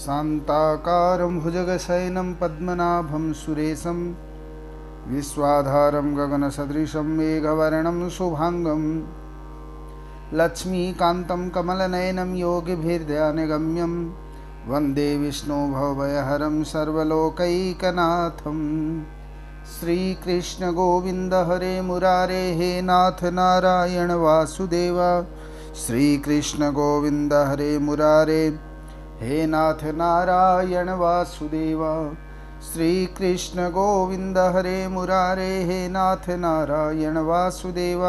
शान्ताकारं भुजगशयनं पद्मनाभं सुरेशं विश्वाधारं गगनसदृशं मेघवर्णं शुभांगं लक्ष्मीकान्तं कमलनयनं योगिभिर्ध्यानगम्यं वन्दे विष्णु भवभयहरं सर्वलोकैकनाथं। श्रीकृष्ण गोविंद हरे मुरारे, हे नाथ नारायण वासुदेव। श्रीकृष्ण गोविंद हरे मुरारे, हे नाथ नारायण वासुदेव। श्रीकृष्ण गोविंद हरे मुरारे, हे नाथ नारायण वासुदेव।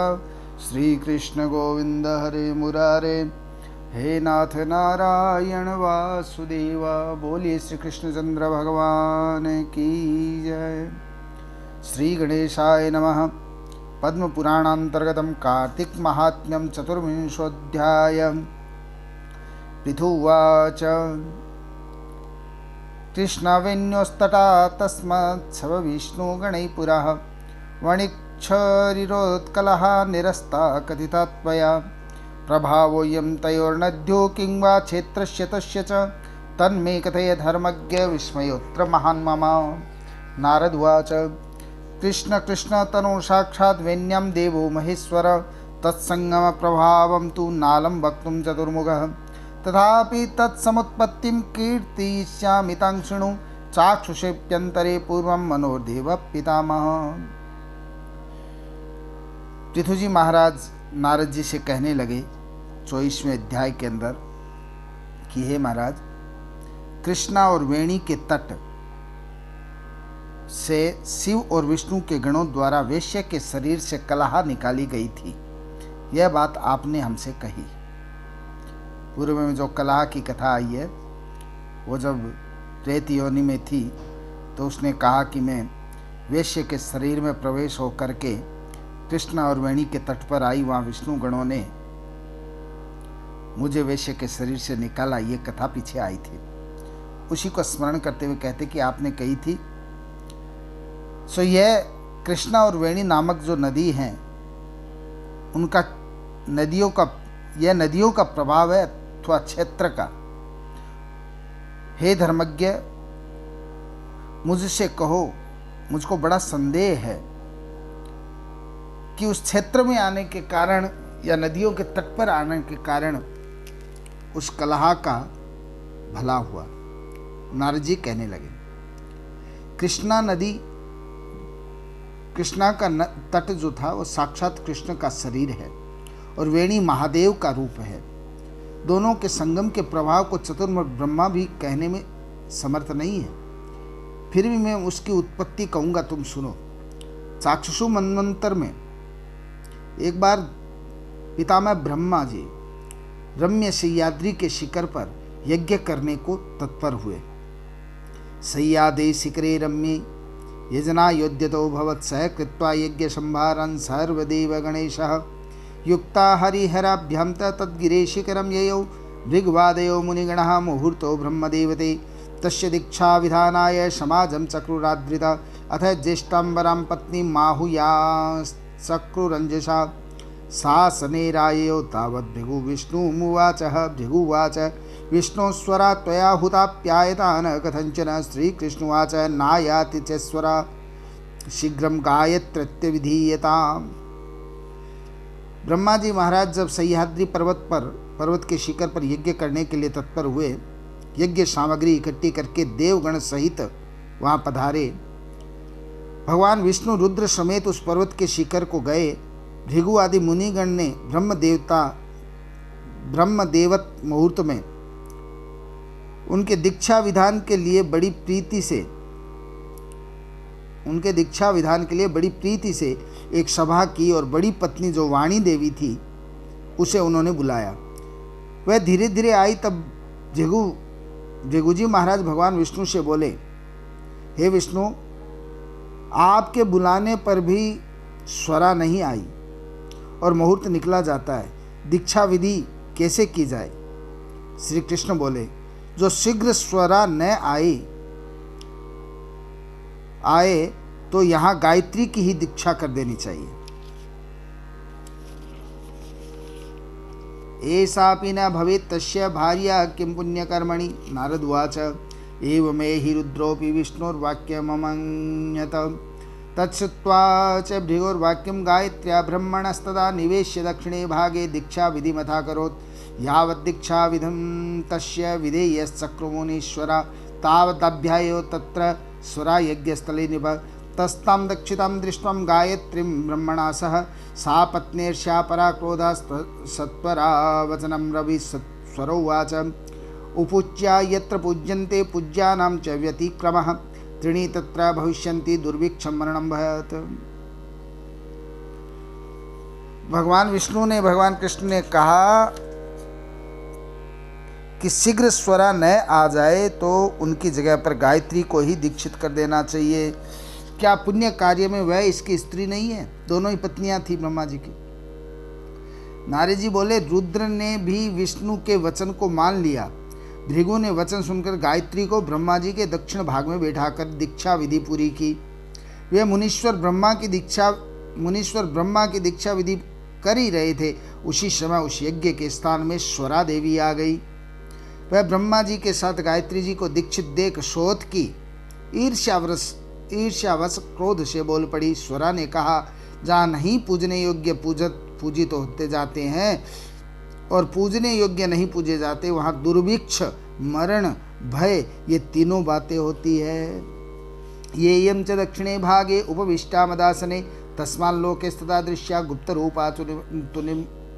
श्रीकृष्ण गोविंद हरे मुरारे, हे नाथ नारायण वासुदेव। बोलिए श्री कृष्णचंद्र भगवान की जय। श्री गणेशाय नमः। पद्म पुराणांतर्गतं कार्तिक महात्म्यं चतुर्विंशोऽध्याय। पृथुवाच कृष्णवेण्योस्तटा तस्मात्सव विष्णुगणैः पुरः वणिक्षरिरोत्कलः निरस्ता कथिता त्वया। प्रभावोऽयं तयोर्नद्यो किं वा क्षेत्रस्य तस्य च तन्मे कथय धर्मज्ञ विस्मयोऽत्र महान् मम। नारद उवाच कृष्ण कृष्ण तनु साक्षात् वेण्यां देवो महेश्वर तत्संगम प्रभावं तु नालं वक्तुं चतुर्मुखः। तथापि तत्समुत्पत्तिं कीर्तिष्यामि तां शृणु चाक्षुषेऽप्यन्तरे पूर्वं मनोर्देव पितामह। पृथु जी महाराज नारद जी से कहने लगे 24वें अध्याय के अंदर कि हे महाराज, कृष्णा और वेणी के तट से शिव और विष्णु के गणों द्वारा वेश्य के शरीर से कलहा निकाली गई थी। यह बात आपने हमसे कही। पूर्व में जो कलहा की कथा आई है, वो जब प्रेत योनि में थी तो उसने कहा कि मैं वेश्य के शरीर में प्रवेश हो करके कृष्णा और वेणी के तट पर आई। वहाँ विष्णु गणों ने मुझे वेश्य के शरीर से निकाला। ये कथा पीछे आई थी। उसी को स्मरण करते हुए कहते कि आपने कही थी। सो यह कृष्णा और वेणी नामक जो नदी हैं, उनका यह नदियों का प्रभाव है अथवा क्षेत्र का। हे धर्मज्ञ, मुझसे कहो, मुझको बड़ा संदेह है कि उस क्षेत्र में आने के कारण या नदियों के तट पर आने के कारण उस कलहा का भला हुआ। नारद जी कहने लगे कृष्णा नदी, कृष्णा का तट जो था वो साक्षात कृष्ण का शरीर है और वेणी महादेव का रूप है। दोनों के संगम के प्रभाव को चतुर्मुख ब्रह्मा भी कहने में समर्थ नहीं है। फिर भी मैं उसकी उत्पत्ति कहूँगा, तुम सुनो। चाक्षुषु मनवंतर में एक बार पितामह ब्रह्मा जी रम्य सह्याद्री के शिखर पर यज्ञ करने को तत्पर हुए। सह्यादे शिखरे रम्ये यजना योद्यतो भवत् स कृत्वा यज्ञ संभारन् सर्वदेव गणेशः युक्ता हरिहराभ्यां तद्गिरे शिखरं ययौ भृग्वादयो मुनिगणः मुहूर्तो ब्रह्मदेवते तस्य दीक्षा विधानाय समाजं चक्रुराद्रिता। अथ ज्येष्ठाम्बरां पत्नीं माहुयाश्चक्रुरञ्जसा सासनेराययो तावत् भृगु विष्णुमुवाचः। भृगुवाच विष्णो स्वरा त्वया हुताप्यायता न कथञ्चन। श्रीकृष्णुवाच नायाति च स्वरा शीघ्रं गायत्रत्य विधीयताम्। ब्रह्मा जी महाराज जब सह्याद्री पर्वत के शिखर पर यज्ञ करने के लिए तत्पर हुए, यज्ञ सामग्री इकट्ठी करके देवगण सहित वहाँ पधारे। भगवान विष्णु रुद्र समेत उस पर्वत के शिखर को गए। भृगु आदि मुनिगण ने ब्रह्मदेवत मुहूर्त में उनके दीक्षा विधान के लिए बड़ी प्रीति से एक सभा की और बड़ी पत्नी जो वाणी देवी थी उसे उन्होंने बुलाया। वह धीरे धीरे आई। तब भृगुजी महाराज भगवान विष्णु से बोले, हे विष्णु, आपके बुलाने पर भी स्वरा नहीं आई और मुहूर्त निकला जाता है। दीक्षा विधि कैसे की जाए? श्री कृष्ण बोले, जो शीघ्र स्वरा न आए तो यहाँ गायत्री की ही दीक्षा कर देनी चाहिए। एषापि न भवेत् तस्य भार्या किं पुण्यकर्मणि। नारद उवाच एवमे हि रुद्रोऽपि विष्णोर्वाक्यममन्यत। तच्छ्रुत्वा च भृगोर्वाक्यं गायत्र्या ब्रह्मणस्तदा निवेश्य दक्षिणे भागे दीक्षाविधिमथाकरोत्। यावत् दीक्षाविधिं तस्य विधेयश्चक्रुमुनीश्वरा तावदभ्यायो तत्र स्वरा यज्ञस्थले निभ। तस्तां दक्षितां दृष्ट्वा गायत्रीं ब्रह्मणा सह सा पत्नीर्षा परा क्रोधा सत्वरा वचनं रवि स्वरोवाच उपूज्या यत्र पूज्यन्ते पूज्यानां च व्यतिक्रमः त्रीणि तत्र भविष्यन्ति दुर्भिक्षं मरणं भयात्। भगवान विष्णु ने भगवान कृष्ण ने कहा कि शीघ्र स्वरा न आ जाए तो उनकी जगह पर गायत्री को ही दीक्षित कर देना चाहिए। क्या पुण्य कार्य में वह इसकी स्त्री नहीं है? दोनों ही पत्नियां थी ब्रह्मा जी की। नारद जी बोले रुद्र ने भी विष्णु के वचन को मान लिया। भृगु ने वचन सुनकर गायत्री को ब्रह्मा जी के दक्षिण भाग में बैठाकर दीक्षा विधि पूरी की। वे मुनीश्वर ब्रह्मा की दीक्षा विधि कर ही रहे थे। उसी समय उस यज्ञ के स्थान में स्वरा देवी आ गई। वह ब्रह्मा जी के साथ गायत्री जी को दीक्षित देख शोध की ईर्ष्यावश क्रोध से बोल पड़ी। स्वरा ने कहा जहाँ नहीं पूजने योग्य पूजित होते जाते हैं और पूजने योग्य नहीं पूजे जाते वहाँ दुर्भिक्ष मरण भय ये तीनों बातें होती है। ये यम च दक्षिणे भागे उपविष्टा मदासने तस्माल्लोके स्तदा दृश्या गुप्त रूपा तु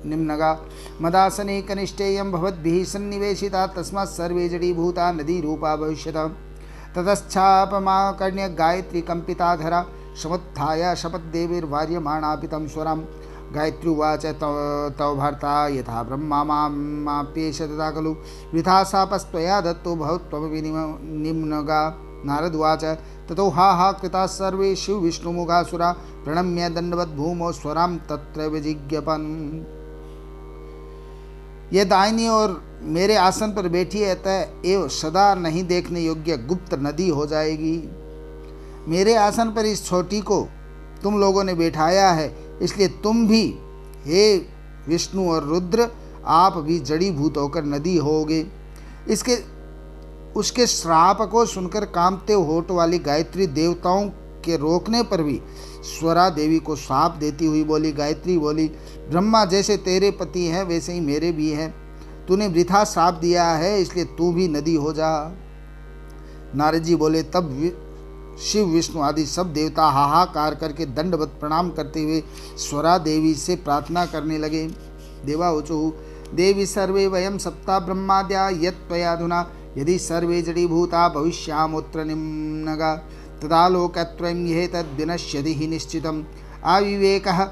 निम्नगा। मदासने कनिष्ठेयं भवद्भिः सन्निवेशिता तस्मात् सर्वे जडीभूता नदी रूपा भविष्यत। ततश्चापमाकर्ण्य गायत्री कंपिताधरा समुत्थाय शपथदेवीर्वार्यमाणापितं स्वरं। गायत्री उवाच तव भर्ता यथा ब्रह्मा माप्येष तथा खलु वृथा शापस्त्वया दत्तो भवत्वमपि निम्नगा। नारद उवाच ततो हा कृता सर्वे शिव विष्णुमुखासुरा प्रणम्य दंडवत् भूमौ स्वरां तत्र विजिज्ञपन्। ये दाहिनी और मेरे आसन पर बैठी है अतः एवं सदा नहीं देखने योग्य गुप्त नदी हो जाएगी। मेरे आसन पर इस छोटी को तुम लोगों ने बैठाया है, इसलिए तुम भी हे विष्णु और रुद्र आप भी जड़ीभूत होकर नदी होगे। उसके श्राप को सुनकर कांपते होठ वाली गायत्री देवताओं के रोकने पर भी स्वरा देवी को श्राप देती हुई बोली। गायत्री बोली ब्रह्मा जैसे तेरे पति हैं वैसे ही मेरे भी हैं। तूने वृथा श्राप दिया है इसलिए तू भी नदी हो जा। नारद जी बोले तब शिव विष्णु आदि सब देवता हाहाकार करके दंडवत प्रणाम करते हुए स्वरा देवी से प्रार्थना करने लगे। देवावचु देवी सर्वे वयम सप्ता ब्रह्माद्या यत्त्वयाधुना यदि सर्वे जड़ीभूता भविष्यामोत्र निम्नगा तदा लोकत्रयं ह्येतद्विनश्यति हि निश्चितम् अविवेकः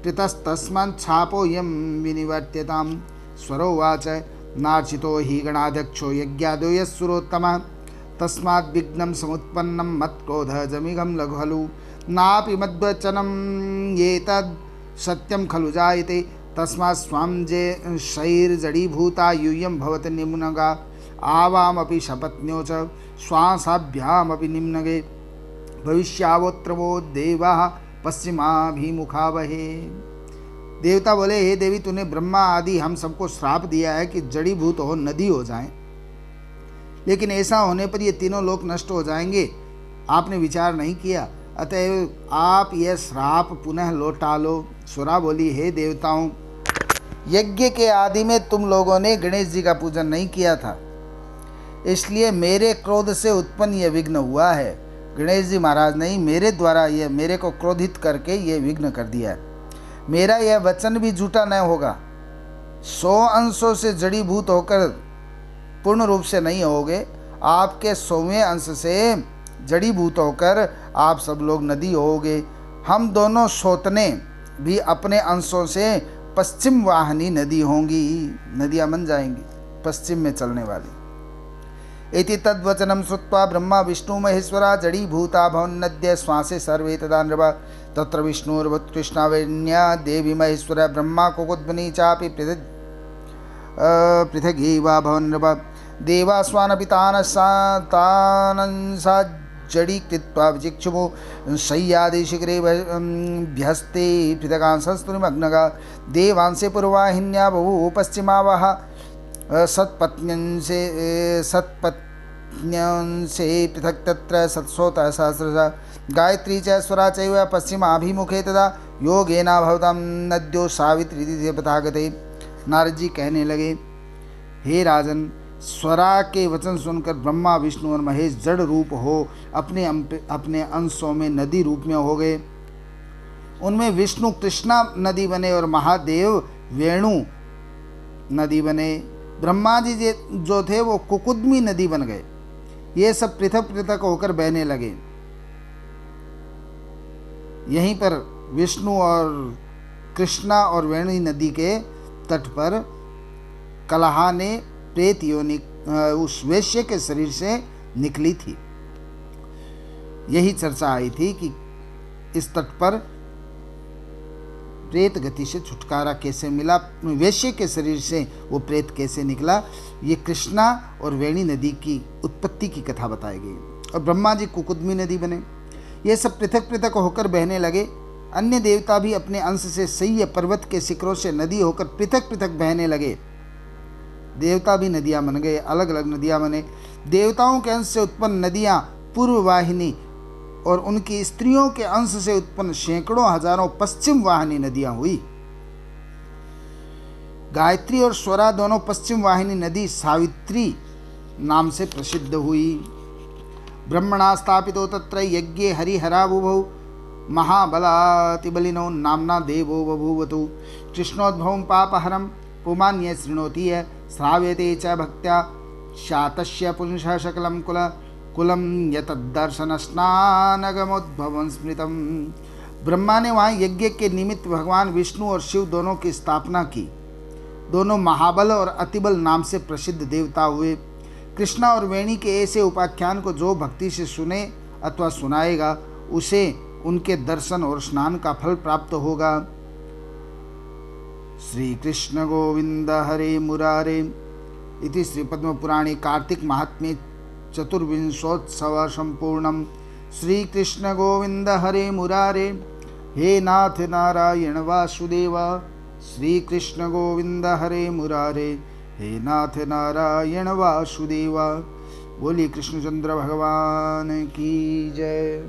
कृतस्तस्माच्छापोऽयं विनिवर्त्यतां। स्वरोवाच नार्चितो हि गणाध्यक्षो यज्ञादो यस्सुरोत्तमः तस्माद् विघ्नं समुत्पन्नं मत्क्रोधजमिघं लघु खलु नापि मद्वचनं एतद् सत्यं खलु जायते तस्मात् स्वां शैर्जडीभूता यूयं भवति निम्नगा आवामपि शपत्न्यो च श्वासाभ्यामपि निम्नगे भविष्यावोत्र वो देवाः पश्चिमाभिमुखावहे। देवता बोले हे देवी तूने ब्रह्मा आदि हम सबको श्राप दिया है कि जड़ीभूत हो नदी हो जाएं, लेकिन ऐसा होने पर ये तीनों लोक नष्ट हो जाएंगे। आपने विचार नहीं किया, अतएव आप यह श्राप पुनः लौटा लो। स्वरा बोली हे देवताओं यज्ञ के आदि में तुम लोगों ने गणेश जी का पूजन नहीं किया था, इसलिए मेरे क्रोध से उत्पन्न यह विघ्न हुआ है। गणेश जी महाराज ने मेरे द्वारा यह मेरे को क्रोधित करके यह विघ्न कर दिया है। मेरा यह वचन भी झूठा न होगा। 100 अंशों से जड़ीभूत होकर पूर्ण रूप से नहीं होगे, आपके 100वें अंश से जड़ीभूत होकर आप सब लोग नदी होगे। हम दोनों सोतने भी अपने अंशों से पश्चिम वाहिनी नदी होंगी, नदियां बन जाएंगी पश्चिम में चलने वाली। इति तद्वचनं श्रुत्वा ब्रह्मा विष्णु महेश्वरा जड़ीभूता भवन्नद्य श्वासे सर्वे तदा नृप तत्र विष्णुर्वत्कृष्णावेण्या देवी महेश्वर ब्रह्मा कुकुद्वनी चापि पृथगेवा भवन् नृप देवास्वानपि तानसा जड़ी कृत्वा विचिक्षुभो शय्यादिशिखरे भ्यस्ते पृथगान् संस्तुनिमग्नगा देवांसे पूर्वाहिन्या बभूव पश्चिमावः सत्पत्न्यंसे पृथक् तत्र सत्सोतः सहस्रशः गायत्री च स्वरा चैव पश्चिमाभिमुखे तदा योगेना भवतां नद्यो सावित्री तथागते। नारद जी कहने लगे, हे राजन, स्वरा के वचन सुनकर ब्रह्मा विष्णु और महेश जड़ रूप हो अपने अंशों में नदी रूप में हो गए। उनमें विष्णु कृष्णा नदी बने और महादेव वेणु नदी बने। ब्रह्मा जी जो थे वो कुकुद्मी नदी बन गए। ये सब पृथक पृथक होकर बहने लगे। यहीं पर विष्णु और कृष्णा और वेणु नदी के तट पर कलहा ने प्रेत योनि उस वेश्य के शरीर से निकली थी। यही चर्चा आई थी कि इस तट पर प्रेत गति से छुटकारा कैसे मिला, वेश्य के शरीर से वो प्रेत कैसे निकला। ये कृष्णा और वेणी नदी की उत्पत्ति की कथा बताई गई। और ब्रह्मा जी कुकुद्मी नदी बने। ये सब पृथक पृथक होकर बहने लगे। अन्य देवता भी अपने अंश से सह्य पर्वत के शिखरों से नदी होकर पृथक पृथक बहने लगे। देवता भी नदियां बन गए, अलग अलग नदियां बने। देवताओं के अंश से उत्पन्न नदियां पूर्व वाहिनी और उनकी स्त्रियों के अंश से उत्पन्न सैकड़ों हजारों पश्चिम वाहिनी नदियां हुई। गायत्री और स्वरा दोनों पश्चिम वाहिनी नदी सावित्री नाम से प्रसिद्ध हुई। ब्रह्मणा स्थापितो तत्र यज्ञे हरिहरा बुभौ महाबलातिबलिनो नाम्ना देवो बभूवतु। कृष्णोद्भवं पापहरं पुमान्य शृणोति यः श्राव्यते च भक्त्या शातस्य पुंसः सकलं कुलं यतद्दर्शन स्नानगमोद्भवं स्मृतम्। ब्रह्मा ने वहाँ यज्ञ के निमित्त भगवान विष्णु और शिव दोनों की स्थापना की। दोनों महाबल और अतिबल नाम से प्रसिद्ध देवता हुए। कृष्णा और वेणी के ऐसे उपाख्यान को जो भक्ति से सुने अथवा सुनाएगा उसे उनके दर्शन और स्नान का फल प्राप्त होगा। श्री कृष्ण गोविंद हरे मुरारे इति श्री पद्म पुराणे कार्तिक महात्म्ये चतुर्विंशोत्सव संपूर्णम। श्री कृष्ण गोविंद हरे मुरारे हे नाथ नारायण वासुदेवा। श्री कृष्ण गोविंद हरे मुरारे हे नाथ नारायण वासुदेवा। बोलिए कृष्णचंद्र भगवान की जय।